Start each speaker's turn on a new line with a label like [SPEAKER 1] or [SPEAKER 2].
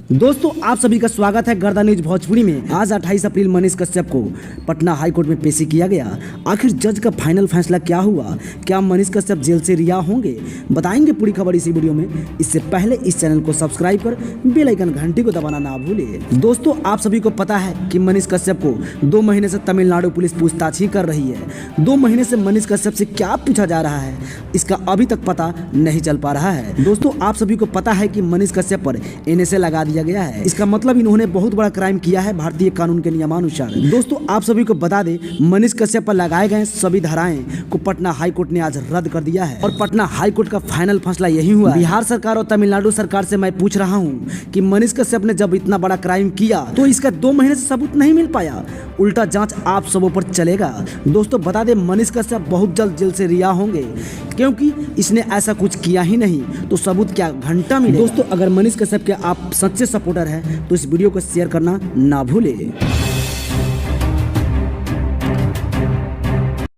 [SPEAKER 1] दोस्तों आप सभी का स्वागत है गर्दा न्यूज भोजपुरी में। आज 28 अप्रैल मनीष कश्यप को पटना हाई कोर्ट में पेशी किया गया। आखिर जज का फाइनल फैसला क्या हुआ? क्या मनीष कश्यप जेल से रिहा होंगे? बताएंगे पूरी खबर इसी वीडियो में। इससे पहले इस चैनल को सब्सक्राइब कर बेल आइकन घंटी को दबाना ना भूले। दोस्तों आप सभी को पता है कि मनीष कश्यप को 2 महीने से तमिलनाडु पुलिस पूछताछ ही कर रही है। 2 महीने से मनीष कश्यप से क्या पूछा जा रहा है, इसका अभी तक पता नहीं चल पा रहा है। दोस्तों आप सभी को पता है कि मनीष कश्यप पर NSA लगा दिया गया है। इसका मतलब इन्होंने बहुत बड़ा क्राइम किया है भारतीय कानून के नियमानुसार। दोस्तों आप सभी को बता दें, मनीष कश्यप पर लगाए गए सभी धाराएं को पटना हाई कोर्ट ने आज रद्द कर दिया है और पटना हाई कोर्ट का फाइनल फैसला यही हुआ। बिहार सरकार और तमिलनाडु सरकार से मैं पूछ रहा हूं कि मनीष कश्यप ने जब इतना बड़ा क्राइम किया तो इसका 2 महीने से सबूत नहीं मिल पाया, उल्टा जांच आप सबों पर चलेगा। दोस्तों बता दें, मनीष कश्यप बहुत जल्द जेल से रिहा होंगे क्योंकि इसने ऐसा कुछ किया ही नहीं, तो सबूत क्या घंटा मिलेगा। दोस्तों अगर मनीष कश्यप के आप सच्चे सपोर्टर हैं तो इस वीडियो को शेयर करना ना भूलें।